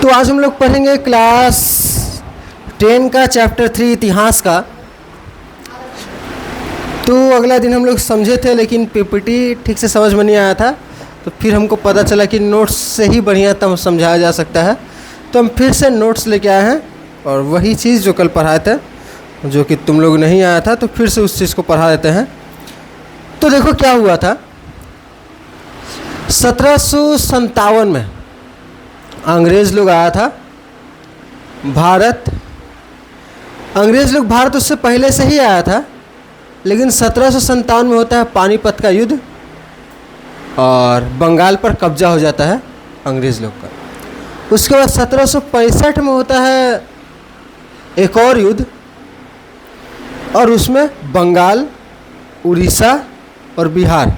तो आज हम लोग पढ़ेंगे क्लास 10 का चैप्टर 3 इतिहास का। तो अगला दिन हम लोग समझे थे लेकिन पीपीटी ठीक से समझ में नहीं आया था, तो फिर हमको पता चला कि नोट्स से ही बढ़िया तब समझाया जा सकता है। तो हम फिर से नोट्स लेके आए हैं और वही चीज़ जो कल पढ़ाए थे, जो कि तुम लोग नहीं आया था, तो फिर से उस चीज़ को पढ़ा देते हैं। तो देखो क्या हुआ था। 1757 में अंग्रेज़ लोग आया था भारत। अंग्रेज़ लोग भारत उससे पहले से ही आया था, लेकिन 1757 में होता है पानीपत का युद्ध और बंगाल पर कब्जा हो जाता है अंग्रेज़ लोग का। उसके बाद 1765 में होता है एक और युद्ध, और उसमें बंगाल, उड़ीसा और बिहार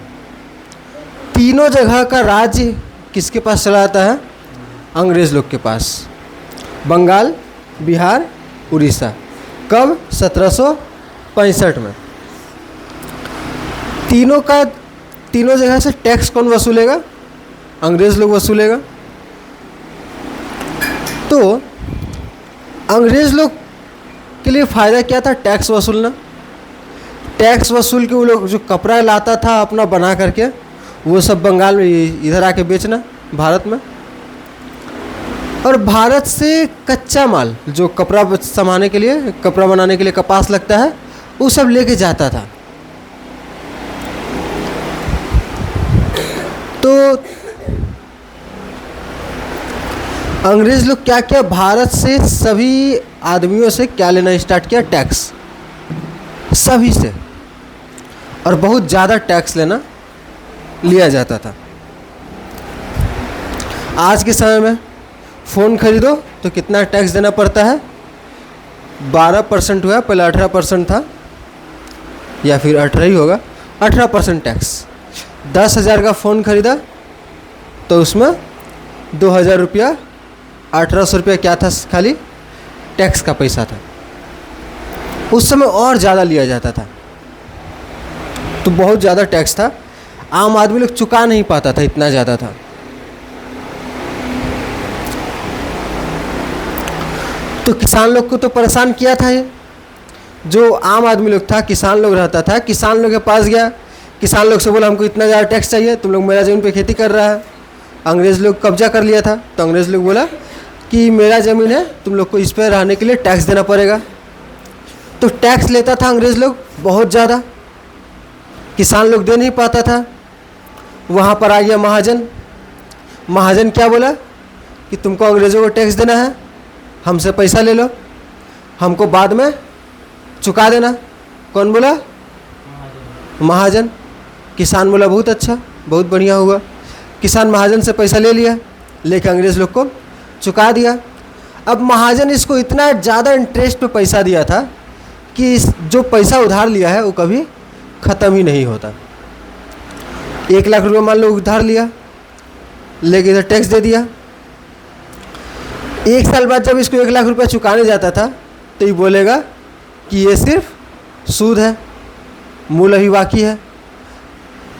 तीनों जगह का राज्य किसके पास चला जाता है? अंग्रेज़ लोग के पास। बंगाल, बिहार, उड़ीसा। कब? 1765 में। तीनों जगह से टैक्स कौन वसूलेगा? अंग्रेज़ लोग वसूलेगा। तो अंग्रेज़ लोग के लिए फ़ायदा क्या था? टैक्स वसूलना। टैक्स वसूल के वो लोग जो कपड़ा लाता था अपना बना करके, वो सब बंगाल में इधर आके बेचना भारत में। और भारत से कच्चा माल जो कपड़ा समाने के लिए, कपड़ा बनाने के लिए कपास लगता है, वो सब लेके जाता था। तो अंग्रेज़ लोग क्या किया? भारत से सभी आदमियों से क्या लेना स्टार्ट किया? टैक्स। सभी से, और बहुत ज़्यादा टैक्स लिया जाता था। आज के समय में फ़ोन खरीदो तो कितना टैक्स देना पड़ता है? 12% हुआ, पहले 18% था, या फिर 18 ही होगा, 18% टैक्स। 10,000 का फ़ोन खरीदा तो उसमें 2,000 रुपया, 1,800 रुपया क्या था? खाली टैक्स का पैसा था। उस समय और ज़्यादा लिया जाता था, तो बहुत ज़्यादा टैक्स था। आम आदमी लोग चुका नहीं पाता था, इतना ज़्यादा था। तो किसान लोग को तो परेशान किया था ये। जो आम आदमी लोग था, किसान लोग रहता था, किसान लोग के पास गया, किसान लोग से बोला हमको इतना ज़्यादा टैक्स चाहिए, तुम लोग मेरा ज़मीन पे खेती कर रहा है। अंग्रेज़ लोग कब्जा कर लिया था, तो अंग्रेज़ लोग बोला कि मेरा ज़मीन है, तुम लोग को इस पर रहने के लिए टैक्स देना पड़ेगा। तो टैक्स लेता था अंग्रेज़ लोग बहुत ज़्यादा, किसान लोग दे नहीं पाता था। वहाँ पर आ गया महाजन। महाजन क्या बोला कि तुमको अंग्रेज़ों को टैक्स देना है, हमसे पैसा ले लो, हमको बाद में चुका देना। कौन बोला? महाजन। किसान बोला बहुत अच्छा, बहुत बढ़िया हुआ। किसान महाजन से पैसा ले लिया, लेके अंग्रेज़ लोग को चुका दिया। अब महाजन इसको इतना ज़्यादा इंटरेस्ट पे पैसा दिया था कि जो पैसा उधार लिया है वो कभी ख़त्म ही नहीं होता। 1 लाख रुपये मान लो उधार लिया, लेके इधर टैक्स दे दिया। 1 साल बाद जब इसको 1 लाख रुपया चुकाने जाता था, तो ये बोलेगा कि ये सिर्फ सूद है, मूल अभी बाकी है।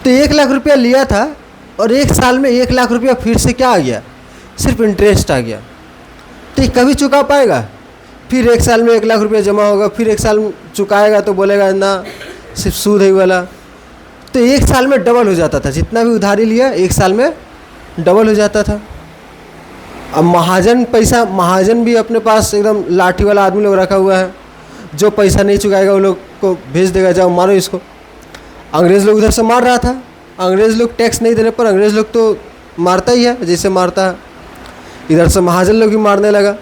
तो 1 लाख रुपया लिया था और 1 साल में 1 लाख रुपया फिर से क्या आ गया? सिर्फ इंटरेस्ट आ गया। तो ये कभी चुका पाएगा? फिर 1 साल में 1 लाख रुपया जमा होगा, फिर 1 साल चुकाएगा तो बोलेगा ना सिर्फ सूद है वाला। तो 1 साल में डबल हो जाता था, जितना भी उधारी लिया 1 साल में डबल हो जाता था। अब महाजन भी अपने पास एकदम लाठी वाला आदमी लोग रखा हुआ है, जो पैसा नहीं चुकाएगा वो लोग को भेज देगा, जाओ मारो इसको। अंग्रेज़ लोग उधर से मार रहा था। अंग्रेज़ लोग टैक्स नहीं देने पर अंग्रेज़ लोग तो मारता ही है, जैसे मारता है, इधर से महाजन लोग भी मारने लगा।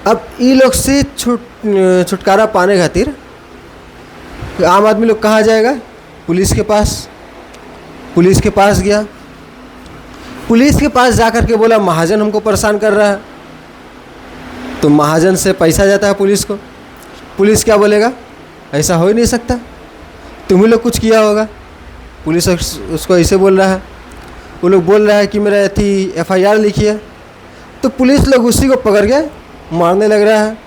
अब ये लोग से छुटकारा पाने खातिर आम आदमी लोग कहाँ जाएगा? पुलिस के पास। पुलिस के पास गया, पुलिस के पास जाकर के बोला महाजन हमको परेशान कर रहा है। तो महाजन से पैसा जाता है पुलिस को। पुलिस क्या बोलेगा? ऐसा हो ही नहीं सकता, तुम ही लोग कुछ किया होगा। पुलिस उसको ऐसे बोल रहा है। वो लोग बोल रहा है कि मेरा FIR लिखिए। तो पुलिस लोग उसी को पकड़ के मारने लग रहा है।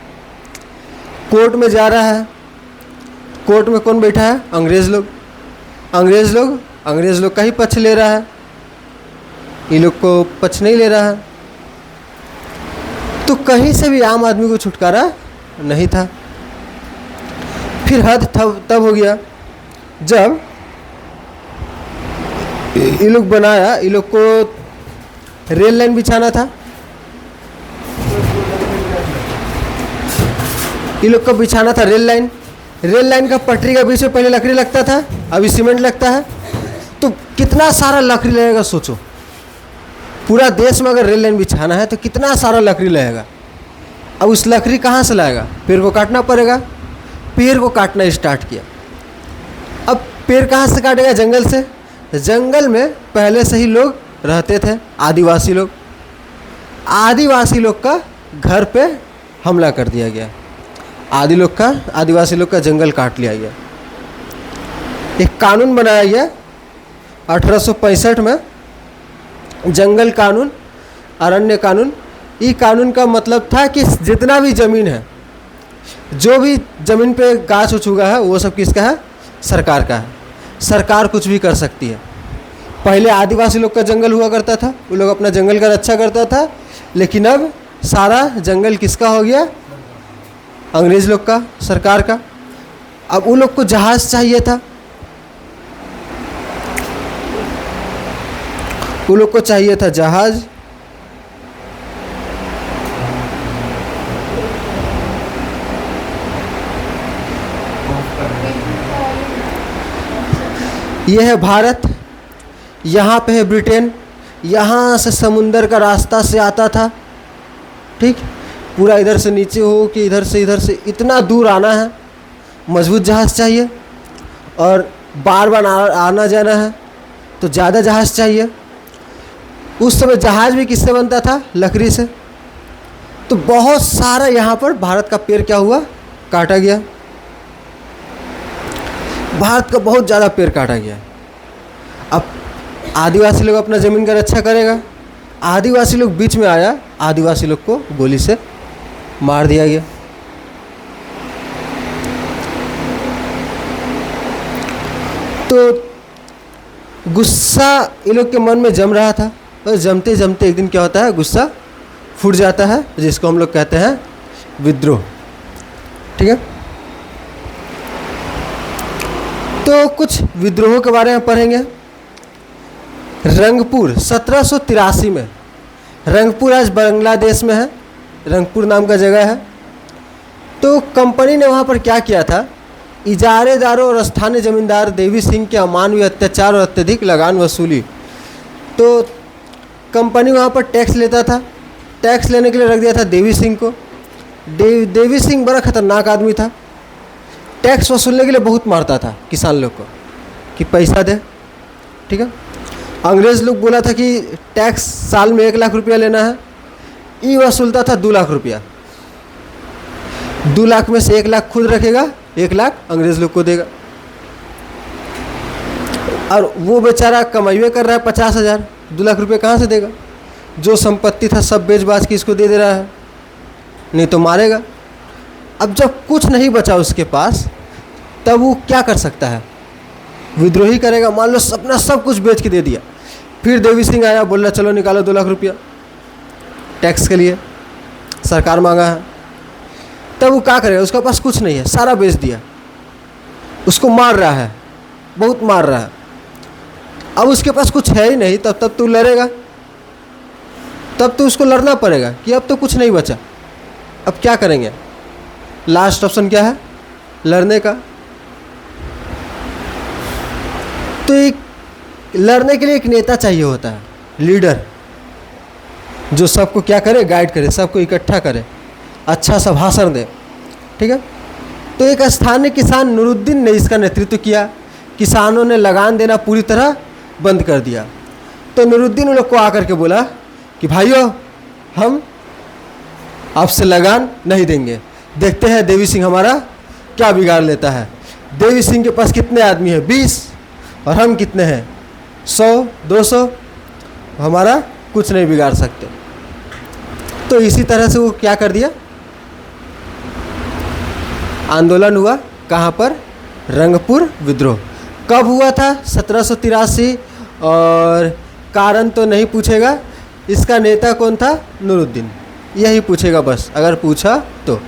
कोर्ट में जा रहा है। कोर्ट में कौन बैठा है? अंग्रेज़ लोग। अंग्रेज़ लोग का ही पक्ष ले रहा है, ये लोग को पक्ष नहीं ले रहा है। तो कहीं से भी आम आदमी को छुटकारा नहीं था। फिर हद तब हो गया जब ये लोग बनाया, ये लोग को रेल लाइन बिछाना था। ये लोग को बिछाना था रेल लाइन। रेल लाइन का पटरी के बीच में पहले लकड़ी लगता था, अभी सीमेंट लगता है। तो कितना सारा लकड़ी लगेगा सोचो। पूरा देश में अगर रेल लाइन बिछाना है तो कितना सारा लकड़ी लगेगा। अब उस लकड़ी कहाँ से लाएगा? पेड़ को काटना पड़ेगा। पेड़ को काटना स्टार्ट किया। अब पेड़ कहाँ से काटेगा? जंगल से। जंगल में पहले से ही लोग रहते थे, आदिवासी लोग। आदिवासी लोग का घर पे हमला कर दिया गया। आदिवासी लोग का जंगल काट लिया गया। एक कानून बनाया गया 1865 में, जंगल कानून, अरण्य कानून। ये कानून का मतलब था कि जितना भी ज़मीन है, जो भी ज़मीन पे गाछ उछ उगा है, वो सब किसका है? सरकार का है। सरकार कुछ भी कर सकती है। पहले आदिवासी लोग का जंगल हुआ करता था, वो लोग अपना जंगल का रक्षा करता था। लेकिन अब सारा जंगल किसका हो गया? अंग्रेज लोग का, सरकार का। अब उन लोग को जहाज़ चाहिए था, उन लोग को चाहिए था जहाज़। ये है भारत, यहाँ पे है ब्रिटेन। यहाँ से समुंदर का रास्ता से आता था, ठीक, पूरा इधर से नीचे हो कि इधर से इतना दूर आना है। मजबूत जहाज़ चाहिए और बार बार आना जाना है तो ज़्यादा जहाज़ चाहिए। उस समय जहाज़ भी किससे बनता था? लकड़ी से। तो बहुत सारा यहाँ पर भारत का पेड़ क्या हुआ? काटा गया। भारत का बहुत ज़्यादा पेड़ काटा गया। अब आदिवासी लोग अपना ज़मीन का रक्षा करेगा। आदिवासी लोग बीच में आया, आदिवासी लोग को गोली से मार दिया गया। तो गुस्सा ये लोग के मन में जम रहा था, और जमते जमते एक दिन क्या होता है? गुस्सा फूट जाता है, जिसको हम लोग कहते हैं विद्रोह। ठीक है, तो कुछ विद्रोहों के बारे में पढ़ेंगे। रंगपुर 1783 में, रंगपुर आज बांग्लादेश में है, रंगपुर नाम का जगह है। तो कंपनी ने वहाँ पर क्या किया था? इजारेदारों और स्थानीय जमींदार देवी सिंह के अमानवीय अत्याचार और अत्यधिक लगान वसूली। तो कंपनी वहाँ पर टैक्स लेता था। टैक्स लेने के लिए रख दिया था देवी सिंह को। देवी सिंह बड़ा खतरनाक आदमी था। टैक्स वसूलने के लिए बहुत मारता था किसान लोग को कि पैसा दे। ठीक है, अंग्रेज़ लोग बोला था कि टैक्स साल में 1 लाख रुपया लेना है, ये वसूलता था 2 लाख रुपया। 2 लाख में से 1 लाख खुद रखेगा, 1 लाख अंग्रेज़ लोग को देगा। और वो बेचारा कमाइए कर रहा है 50,000, 2 लाख रुपये कहाँ से देगा? जो संपत्ति था सब बेच बाच के इसको दे दे रहा है, नहीं तो मारेगा। अब जब कुछ नहीं बचा उसके पास, तब वो क्या कर सकता है? विद्रोही करेगा। मान लो अपना सब कुछ बेच के दे दिया। फिर देवी सिंह आया, बोल रहा चलो निकालो 2 लाख रुपया टैक्स के लिए, सरकार मांगा है। तब वो क्या करेगा? उसके पास कुछ नहीं है, सारा बेच दिया। उसको मार रहा है, बहुत मार रहा है। अब उसके पास कुछ है ही नहीं, तब तू लड़ेगा, तब तो उसको लड़ना पड़ेगा कि अब तो कुछ नहीं बचा, अब क्या करेंगे? लास्ट ऑप्शन क्या है? लड़ने का। तो एक लड़ने के लिए एक नेता चाहिए होता है, लीडर, जो सबको क्या करे? गाइड करे, सबको इकट्ठा करे, अच्छा सा भाषण दे। ठीक है, तो एक स्थानीय किसान नूरुद्दीन ने इसका नेतृत्व किया। किसानों ने लगान देना पूरी तरह बंद कर दिया। तो नूरुद्दीन उन लोग को आकर के बोला कि भाइयों, हम आपसे लगान नहीं देंगे, देखते हैं देवी सिंह हमारा क्या बिगाड़ लेता है। देवी सिंह के पास कितने आदमी हैं? 20, और हम कितने हैं? 100, 200, हमारा कुछ नहीं बिगाड़ सकते। तो इसी तरह से वो क्या कर दिया? आंदोलन हुआ। कहाँ पर? रंगपुर विद्रोह। कब हुआ था? 1783। और कारण तो नहीं पूछेगा। इसका नेता कौन था? नूरुद्दीन। यही पूछेगा बस, अगर पूछा तो।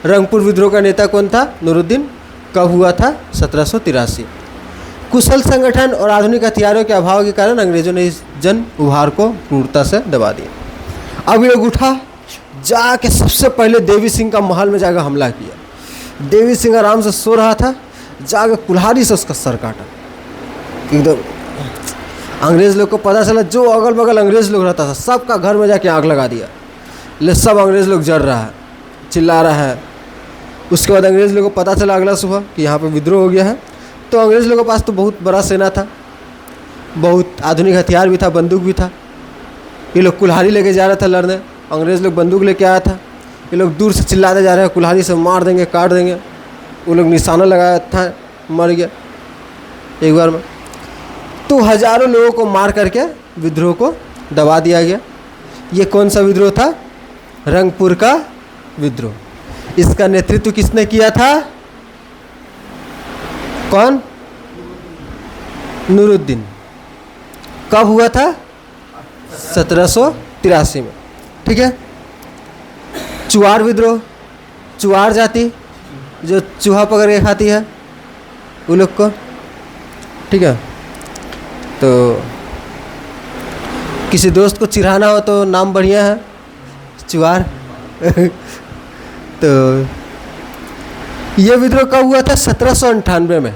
रंगपुर विद्रोह का नेता कौन था? नूरुद्दीन। कब हुआ था? 1783। कुशल संगठन और आधुनिक हथियारों के अभाव के कारण अंग्रेजों ने इस जन उभार को क्रूरता से दबा दिया। अब ये लोग उठा, जाके सबसे पहले देवी सिंह का महल में जाकर हमला किया। देवी सिंह आराम से सो रहा था, जाकर कुल्हाड़ी से उसका सर काटा एकदम। अंग्रेज़ लोग को पता चला, जो अगल बगल अंग्रेज़ लोग रहता था सबका घर में जाके आग लगा दिया। ले सब अंग्रेज़ लोग जल रहा है, चिल्ला रहा है। उसके बाद अंग्रेज़ लोगों को पता चला अगला सुबह कि यहाँ पे विद्रोह हो गया है। तो अंग्रेज़ लोगों के पास तो बहुत बड़ा सेना था, बहुत आधुनिक हथियार भी था, बंदूक भी था। ये लोग कुल्हाड़ी लेके जा रहा था लड़ने, अंग्रेज़ लोग बंदूक लेके आया था। ये लोग दूर से चिल्लाते जा रहे हैं, कुल्हाड़ी से मार देंगे, काट देंगे। वो लोग निशाना लगाया था, मर गया एक बार में। तो हज़ारों लोगों को मार करके विद्रोह को दबा दिया गया। ये कौन सा विद्रोह था? रंगपुर का विद्रोह। इसका नेतृत्व किसने किया था? कौन? नूरुद्दीन। कब हुआ था? 1783 में। ठीक है। चुआर विद्रोह, चुआर जाति जो चूहा पकड़ के खाती है वो लोग को, ठीक है। तो किसी दोस्त को चिढ़ाना हो तो नाम बढ़िया है, चुआर। तो ये विद्रोह कब हुआ था? 1798 में।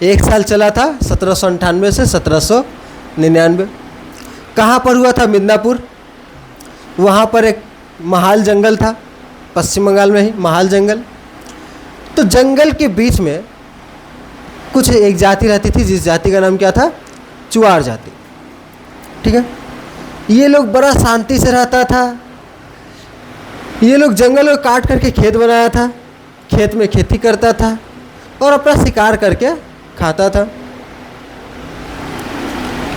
एक साल चला था, 1798 से 1799। कहाँ पर हुआ था? मिदनापुर। वहाँ पर एक महाल जंगल था, पश्चिम बंगाल में ही महाल जंगल। तो जंगल के बीच में कुछ एक जाति रहती थी, जिस जाति का नाम क्या था? चुआर जाति। ठीक है। ये लोग बड़ा शांति से रहता था। ये लोग जंगल को काट करके खेत बनाया था, खेत में खेती करता था और अपना शिकार करके खाता था।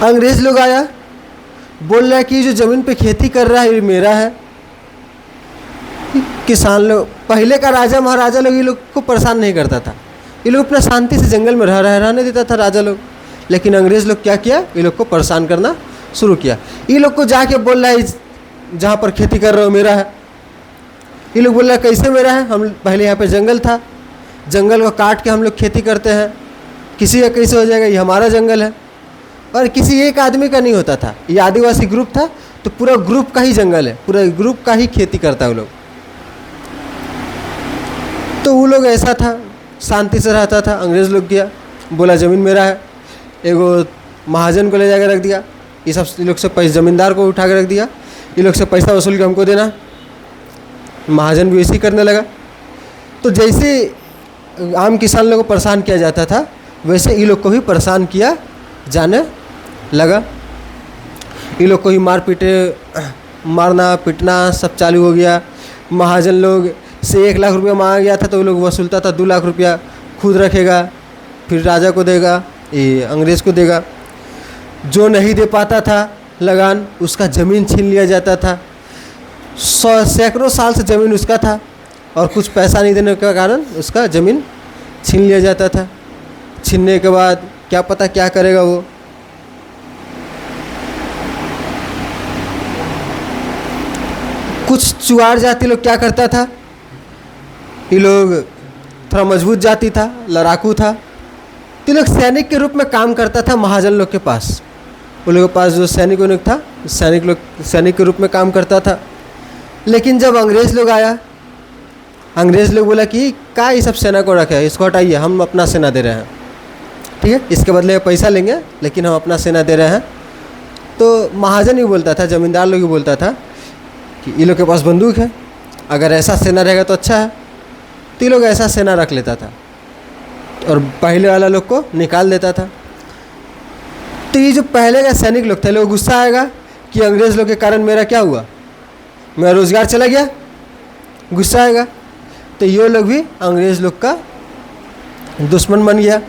अंग्रेज लोग आया, बोल रहा है कि जो ज़मीन पे खेती कर रहा है ये मेरा है। किसान लोग, पहले का राजा महाराजा लोग ये लोग को परेशान नहीं करता था। ये लोग अपना शांति से जंगल में रहने देता था राजा लोग। लेकिन अंग्रेज़ लोग क्या किया? ये लोग को परेशान करना शुरू किया। ये लोग को जाके बोल रहा है जहाँ पर खेती कर रहे हो मेरा है। ये लोग बोल रहा है कैसे मेरा है? हम पहले यहाँ पे जंगल था, जंगल को काट के हम लोग खेती करते हैं, किसी का कैसे हो जाएगा? ये हमारा जंगल है। और किसी एक आदमी का नहीं होता था, ये आदिवासी ग्रुप था तो पूरा ग्रुप का ही जंगल है, पूरा ग्रुप का ही खेती करता है वो लोग। तो वो लोग ऐसा था, शांति से रहता था। अंग्रेज़ लोग किया, बोला ज़मीन मेरा है। एगो महाजन को ले जाकर रख दिया, ये सब लोग से पैसा, ज़मींदार को उठा कर रख दिया, ये लोग से पैसा वसूल के हमको देना। महाजन भी ऐसे करने लगा। तो जैसे आम किसान लोगों को परेशान किया जाता था वैसे ये लोग को भी परेशान किया जाने लगा। ये लोग को ही मारना पीटना सब चालू हो गया। महाजन लोग से 1 लाख रुपया मांगा गया था तो वो लोग वसूलता था 2 लाख रुपया, खुद रखेगा, फिर राजा को देगा, ये अंग्रेज़ को देगा। जो नहीं दे पाता था लगान, उसका ज़मीन छीन लिया जाता था। सैकड़ों साल से ज़मीन उसका था और कुछ पैसा नहीं देने के कारण उसका ज़मीन छीन लिया जाता था। छीनने के बाद क्या पता क्या करेगा वो। कुछ चुआर जाति लोग क्या करता था, ये लोग थोड़ा मजबूत जाति था, लड़ाकू था, तो लोग सैनिक के रूप में काम करता था महाजन लोग के पास। उन लोगों के पास जो सैनिक था, सैनिक के रूप में काम करता था। लेकिन जब अंग्रेज़ लोग आया, अंग्रेज़ लोग बोला कि क्या ये सब सेना को रखे, इसको हटाइए, हम अपना सेना दे रहे हैं, ठीक है, इसके बदले पैसा लेंगे लेकिन हम अपना सेना दे रहे हैं। तो महाजन ही बोलता था, ज़मींदार लोग ही बोलता था कि ये लोग के पास बंदूक है, अगर ऐसा सेना रहेगा तो अच्छा है। तो ये लोग ऐसा सेना रख लेता था और पहले वाला लोग को निकाल देता था। तो ये जो पहले का सैनिक लोग थे, लोग गुस्सा आएगा कि अंग्रेज़ लोग के कारण मेरा क्या हुआ, मेरा रोज़गार चला गया, गुस्सा आएगा। तो ये लोग भी अंग्रेज़ लोग का दुश्मन बन गया।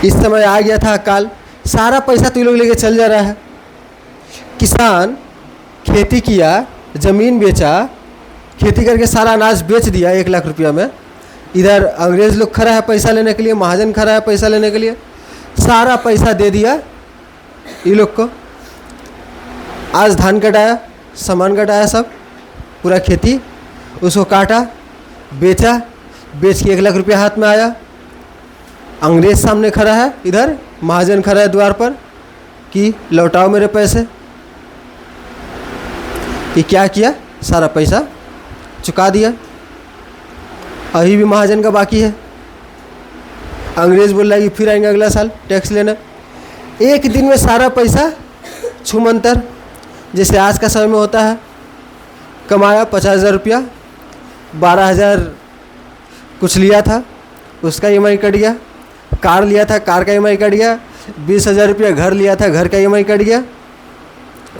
इस समय आ गया था अकाल, सारा पैसा तो ये लोग लेके चल जा रहा है। किसान खेती किया, ज़मीन बेचा, खेती करके सारा अनाज बेच दिया 1 लाख रुपया में। इधर अंग्रेज़ लोग खड़ा है पैसा लेने के लिए, महाजन खड़ा है पैसा लेने के लिए, सारा पैसा दे दिया ये लोग को। आज धान कटाया, सामान कटाया, सब पूरा खेती, उसको काटा, बेचा, बेच के 1 लाख रुपया हाथ में आया। अंग्रेज सामने खड़ा है, इधर महाजन खड़ा है द्वार पर कि लौटाओ मेरे पैसे। ये क्या किया, सारा पैसा चुका दिया, अभी भी महाजन का बाकी है। अंग्रेज बोल रहा है कि फिर आएंगे अगला साल टैक्स लेना। एक दिन में सारा पैसा छूमंतर, जैसे आज का समय में होता है, कमाया 50,000 रुपया, 12,000 कुछ लिया था, उसका EMI कट गया। कार लिया था, कार का EMI कट गया। 20,000 रुपया घर लिया था, घर का EMI कट गया।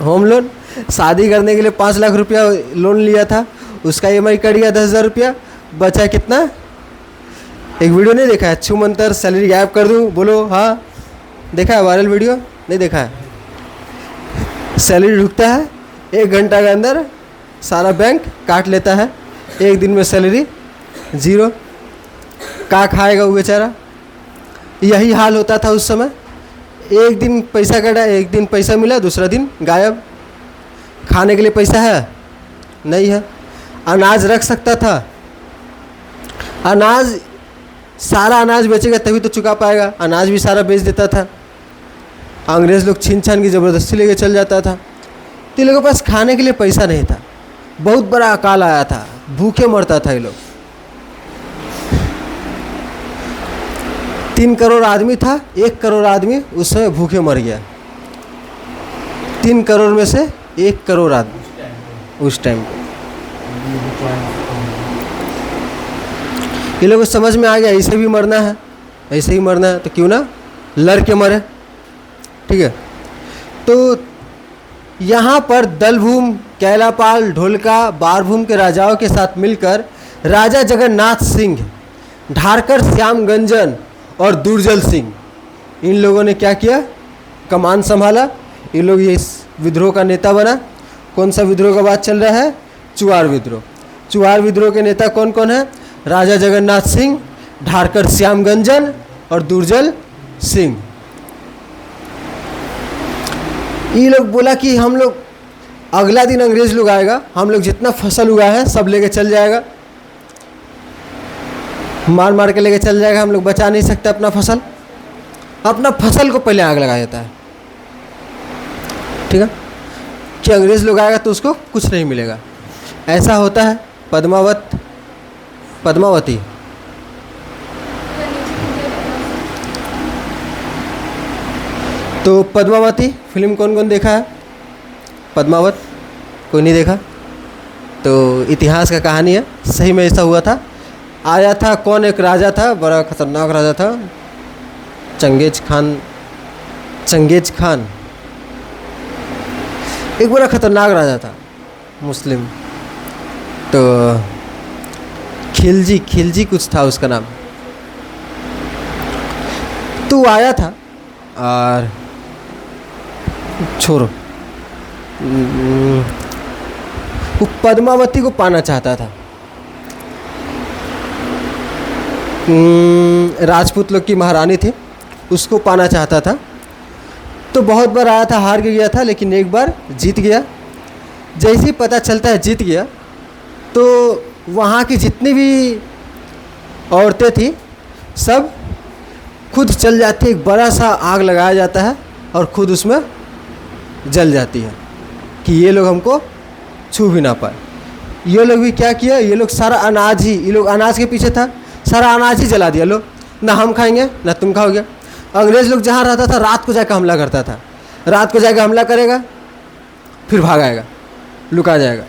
होम लोन, शादी करने के लिए 5 लाख रुपया लोन लिया था, उसका EMI कट गया 10,000 रुपया। बचा कितना? एक वीडियो नहीं देखा है, छूमंतर सैलरी गायब कर दूँ, बोलो हाँ देखा है, वायरल वीडियो नहीं देखा है? सैलरी ढुकता है, 1 घंटा के अंदर सारा बैंक काट लेता है, एक दिन में सैलरी 0। क्या खाएगा वो बेचारा? यही हाल होता था उस समय। एक दिन पैसा कटा, एक दिन पैसा मिला, दूसरा दिन गायब। खाने के लिए पैसा है नहीं है। अनाज रख सकता था, अनाज सारा अनाज बेचेगा तभी तो चुका पाएगा, अनाज भी सारा बेच देता था। अंग्रेज़ लोग छीन छान की ज़बरदस्ती लेके चल जाता था। तो इन लोगों के पास खाने के लिए पैसा नहीं था, बहुत बड़ा अकाल आया था, भूखे मरता था ये लोग। 3 करोड़ आदमी था, 1 करोड़ आदमी उस समय भूखे मर गया। 3 करोड़ में से 1 करोड़ आदमी उस टाइम पे। ये लोगों को समझ में आ गया ऐसे भी मरना है, ऐसे ही मरना है, तो क्यों ना लड़ के मरे। ठीक है, तो यहाँ पर दलभूम, कैलापाल, ढोलका, बारभूम के राजाओं के साथ मिलकर राजा जगन्नाथ सिंह, ढारकर श्यामगंजन और दुर्जल सिंह, इन लोगों ने क्या किया? कमान संभाला। इन लोग ये इस विद्रोह का नेता बना। कौन सा विद्रोह का बात चल रहा है? चुआर विद्रोह। चुआर विद्रोह के नेता कौन कौन है? राजा जगन्नाथ सिंह, ढारकर श्यामगंजन और दुर्जल सिंह। ये लोग बोला कि हम लोग अगला दिन अंग्रेज लोग आएगा, हम लोग जितना फसल उगाया है सब लेके चल जाएगा, मार मार के लेके चल जाएगा, हम लोग बचा नहीं सकते अपना फसल। अपना फसल को पहले आग लगा देता है। ठीक है, कि अंग्रेज लोग आएगा तो उसको कुछ नहीं मिलेगा। ऐसा होता है पद्मावती। तो पद्मावती फिल्म कौन कौन देखा है? पद्मावत कोई नहीं देखा? तो इतिहास का कहानी है, सही में ऐसा हुआ था। आया था कौन? एक राजा था, बड़ा खतरनाक राजा था, चंगेज खान। एक बड़ा खतरनाक राजा था मुस्लिम। तो खिलजी कुछ था उसका नाम। तो आया था और छोड़ो, वो पद्मावती को पाना चाहता था। राजपूत लोग की महारानी थी, उसको पाना चाहता था। तो बहुत बार आया था, हार गया था, लेकिन एक बार जीत गया। जैसे ही पता चलता है जीत गया, तो वहाँ की जितनी भी औरतें थी सब खुद चल जाती है। एक बड़ा सा आग लगाया जाता है और खुद उसमें जल जाती है कि ये लोग हमको छू भी ना पाए। ये लोग भी क्या किया? ये लोग सारा अनाज ही, ये लोग अनाज के पीछे था, सारा अनाज ही जला दिया। लोग ना हम खाएंगे ना तुम खाओगे। अंग्रेज़ लोग जहाँ रहता था रात को जाकर हमला करता था। रात को जाकर हमला करेगा, फिर भाग आएगा, लुका जाएगा,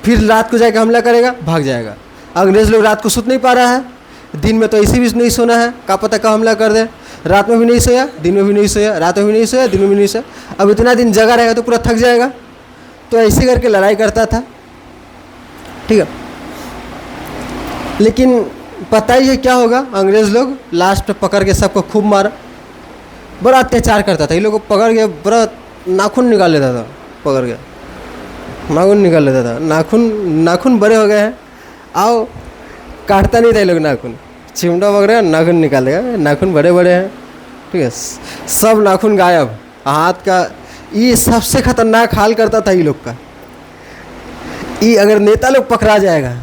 फिर रात को जाकर हमला करेगा, भाग जाएगा। अंग्रेज़ लोग रात को सुत नहीं पा रहा है, दिन में तो ऐसे भी नहीं सोना है, क्या पता कब हमला कर दे। रात में भी नहीं सोया, दिन में भी नहीं सोया, रात में भी नहीं सोया, दिन में भी नहीं सोया। अब इतना दिन जगा रहेगा तो पूरा थक जाएगा। तो ऐसे करके लड़ाई करता था। ठीक है, लेकिन पता ही है क्या होगा? अंग्रेज़ लोग लास्ट में पकड़ के सबको खूब मारा, बड़ा अत्याचार करता था। ये लोग को पकड़ के बड़ा नाखून निकाल लेता था, पकड़ के नाखून निकाल लेता था। नाखून बड़े हो गए हैं, आओ काटता नहीं था ये लोग नाखून, चिमटा पकड़ेगा नाखून निकालेगा, नाखून बड़े बड़े हैं। ठीक है, सब नाखून गायब, हाथ का ये सबसे खतरनाक हाल करता था ये लोग का। ये अगर नेता लोग पकड़ा जाएगा,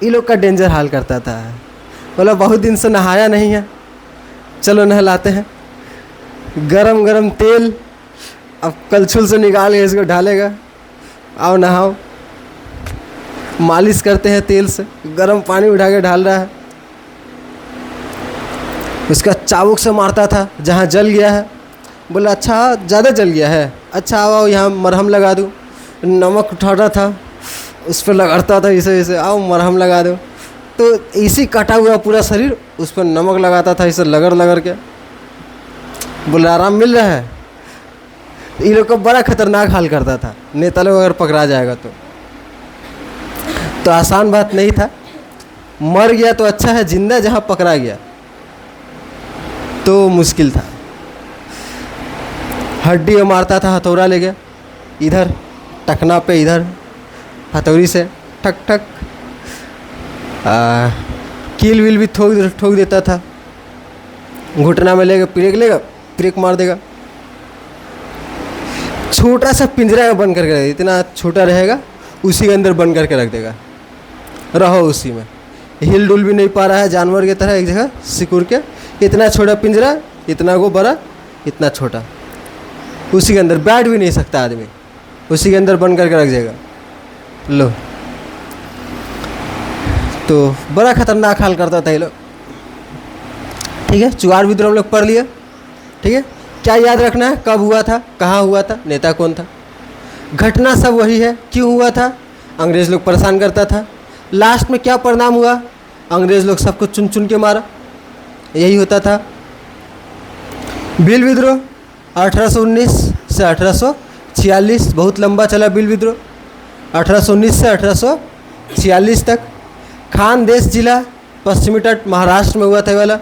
ये लोग का डेंजर हाल करता था। बोला बहुत दिन से नहाया नहीं है, चलो नहलाते हैं। गरम गरम तेल अब कलछुल से निकाल के इसको ढालेगा, आओ नहाओ। मालिश करते हैं तेल से, गरम पानी उठा के ढाल रहा है। उसका चाबुक से मारता था जहाँ जल गया है। बोला अच्छा ज़्यादा जल गया है, अच्छा आओ यहाँ मरहम लगा दूँ। नमक उठाता था, उस पर लगाता था इसे इसे, आओ मरहम लगा दो। तो इसी कटा हुआ पूरा शरीर उस पर नमक लगाता था, इसे लगड़ लगड़ के। बोला आराम मिल रहा है। ये लोग का बड़ा खतरनाक हाल करता था। नेता लोग अगर पकड़ा जाएगा तो आसान बात नहीं था। मर गया तो अच्छा है, जिंदा जहाँ पकड़ा गया तो मुश्किल था। हड्डी मारता था, हथौड़ा ले गया इधर टखना पे, इधर हथौड़ी से ठक ठक। कील विल भी ठोक देता था। घुटना में लेगा, ब्रेक मार देगा। छोटा सा पिंजरा में बंद करके रख देगा, इतना छोटा रहेगा उसी के अंदर बंद करके रख देगा, रहो उसी में। हिल डुल भी नहीं पा रहा है, जानवर की तरह एक जगह सिकुड़ के। इतना छोटा पिंजरा, इतना को बड़ा, इतना छोटा, उसी के अंदर बैठ भी नहीं सकता आदमी, उसी के अंदर बंद करके रख देगा। लो, तो बड़ा खतरनाक हाल करता था ये लोग। ठीक है, चुआर विद्रोह हम लोग पढ़ लिए। ठीक है, क्या याद रखना है, कब हुआ था, कहाँ हुआ था, नेता कौन था। घटना सब वही है, क्यों हुआ था, अंग्रेज़ लोग परेशान करता था। लास्ट में क्या परिणाम हुआ, अंग्रेज़ लोग सबको चुन चुन के मारा, यही होता था। भील विद्रोह 1819 से 1846 बहुत लंबा चला भील विद्रोह, 1819 से 1846 तक। खानदेश जिला पश्चिमी तट महाराष्ट्र में हुआ था वाला।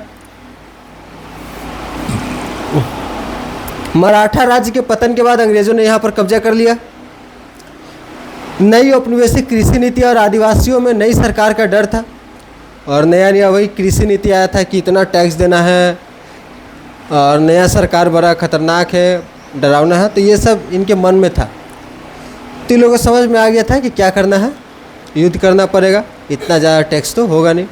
मराठा राज्य के पतन के बाद अंग्रेजों ने यहाँ पर कब्जा कर लिया। नई औपनिवेशिक कृषि नीति और आदिवासियों में नई सरकार का डर था, और नया वही कृषि नीति आया था कि इतना टैक्स देना है, और नया सरकार बड़ा खतरनाक है, डरावना है। तो ये सब इनके मन में था। तो इन लोगों को समझ में आ गया था कि क्या करना है, युद्ध करना पड़ेगा, इतना ज़्यादा टैक्स तो होगा नहीं।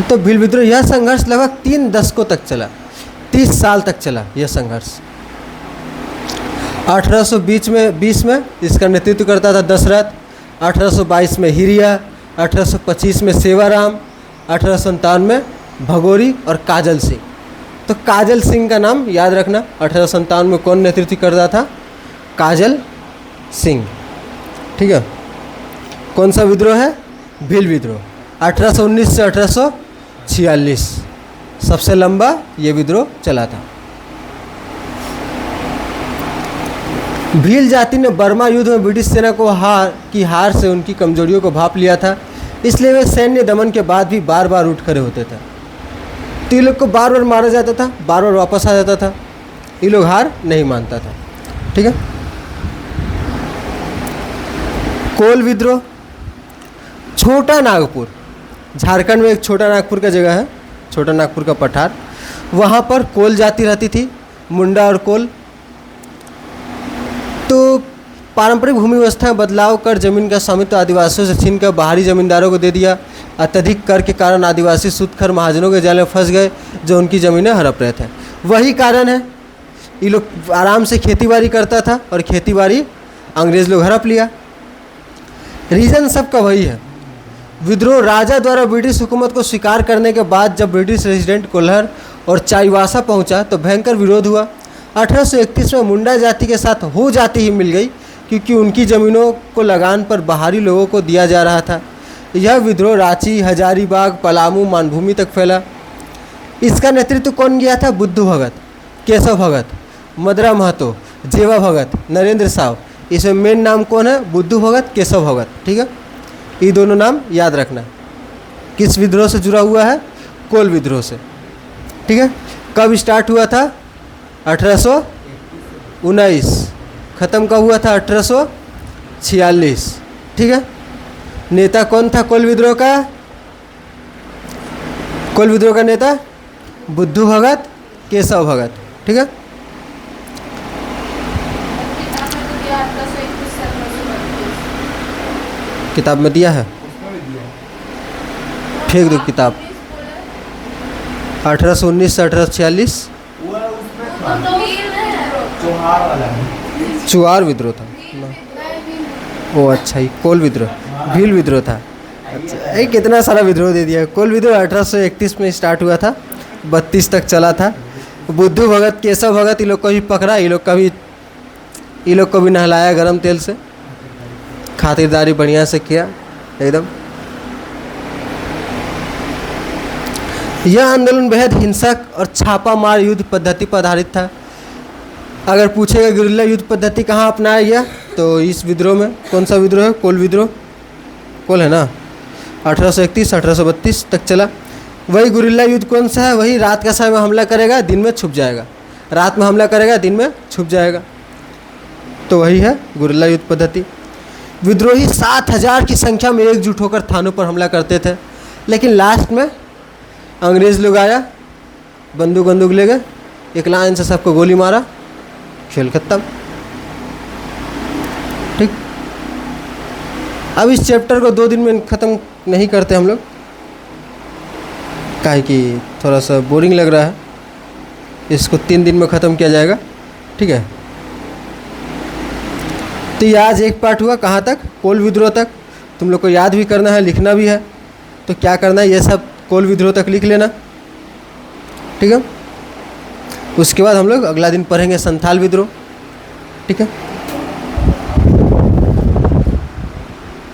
तो भील विद्रोह यह संघर्ष लगभग 3 दशकों तक चला, 30 साल तक चला यह संघर्ष। 1820 में इसका नेतृत्व करता था दशरथ, 1822 में हिरिया, 1825 में सेवाराम, 1857 में भगोरी और काजल सिंह। तो काजल सिंह का नाम याद रखना। 1857 में कौन नेतृत्व करता था, काजल सिंह। ठीक है, कौन सा विद्रोह है, भील विद्रोह। 1819 से 1846 सबसे लंबा ये विद्रोह चला था। भील जाति ने बर्मा युद्ध में ब्रिटिश सेना को हार से उनकी कमजोरियों को भांप लिया था, इसलिए वे सैन्य दमन के बाद भी बार बार उठ खड़े होते थे। तो ये लोग को बार बार मारा जाता था, बार बार वापस आ जाता था, ये लोग हार नहीं मानता था। ठीक है, कोल विद्रोह, छोटा नागपुर, झारखंड में एक छोटा नागपुर का जगह है, छोटा नागपुर का पठार, वहाँ पर कोल जाति रहती थी, मुंडा और कोल। तो पारंपरिक भूमि व्यवस्था में बदलाव कर जमीन का स्वामित्व आदिवासियों से छीनकर बाहरी जमींदारों को दे दिया। अत्यधिक कर के कारण आदिवासी सूदखोर महाजनों के जाल में फंस गए, जो उनकी ज़मीनें हड़प रहे थे। वही कारण है, ये लोग आराम से खेतीबाड़ी करता था और खेतीबाड़ी अंग्रेज़ लोग हड़प लिया। रीज़न सबका वही है। विद्रोह राजा द्वारा ब्रिटिश हुकूमत को स्वीकार करने के बाद जब ब्रिटिश रेजिडेंट कोल्हर और चाईबासा पहुंचा तो भयंकर विरोध हुआ। 1831 में मुंडा जाति के साथ हो जाति ही मिल गई, क्योंकि उनकी ज़मीनों को लगान पर बाहरी लोगों को दिया जा रहा था। यह विद्रोह रांची, हजारीबाग, पलामू, मानभूमि तक फैला। इसका नेतृत्व कौन किया था, बुद्धू भगत, केशव भगत, मदरा महतो, जेवा भगत, नरेंद्र साव। इसमें मेन नाम कौन है, बुद्धू भगत, केशव भगत। ठीक है, ये दोनों नाम याद रखना। किस विद्रोह से जुड़ा हुआ है, कोल विद्रोह से। ठीक है, कब स्टार्ट हुआ था, 1819, ख़त्म कब हुआ था, 1846। ठीक है, नेता कौन था कोल विद्रोह का, कोल विद्रोह का नेता बुद्धू भगत, केशव भगत। ठीक है, किताब में दिया है, उसमें भी दिया है। फेंक दो किताब। 1819 से 1846 वो है उसमें था, चौहार वाला है। चुआर विद्रोह था। ओ अच्छा, ये कोल विद्रोह, भील विद्रोह था। अच्छा, ये कितना सारा विद्रोह दे दिया। कोल विद्रोह 1831 में स्टार्ट हुआ था, 32 तक चला था। बुद्धू भगत, केशव भगत, ये लोग को भी पकड़ा, ये लोग को भी नहलाया गरम तेल से, खातिरदारी बढ़िया से किया एकदम। यह आंदोलन बेहद हिंसक और छापामार युद्ध पद्धति पर आधारित था। अगर पूछेगा गुरिल्ला युद्ध पद्धति कहाँ अपनाया गया, तो इस विद्रोह में। कौन सा विद्रोह है? कोल विद्रोह, कोल है ना, 1831 1832 तक चला। वही गुरिल्ला युद्ध कौन सा है? वही रात का समय में हमला करेगा, दिन में छुप जाएगा, रात में हमला करेगा, दिन में छुप जाएगा, तो वही है गुरिल्ला युद्ध पद्धति। विद्रोही 7000 की संख्या में एकजुट होकर थानों पर हमला करते थे, लेकिन लास्ट में अंग्रेज़ लोग आया, बंदूक ले गए, एक लाइन से सबको गोली मारा, खेल खत्म। ठीक, अब इस चैप्टर को 2 दिन में ख़त्म नहीं करते हम लोग, काहे कि थोड़ा सा बोरिंग लग रहा है। इसको 3 दिन में ख़त्म किया जाएगा, ठीक है। तो ये आज एक पार्ट हुआ, कहाँ तक? कोल विद्रोह तक। तुम लोग को याद भी करना है, लिखना भी है, तो क्या करना है, ये सब कोल विद्रोह तक लिख लेना, ठीक है। उसके बाद हम लोग अगला दिन पढ़ेंगे संथाल विद्रोह, ठीक है।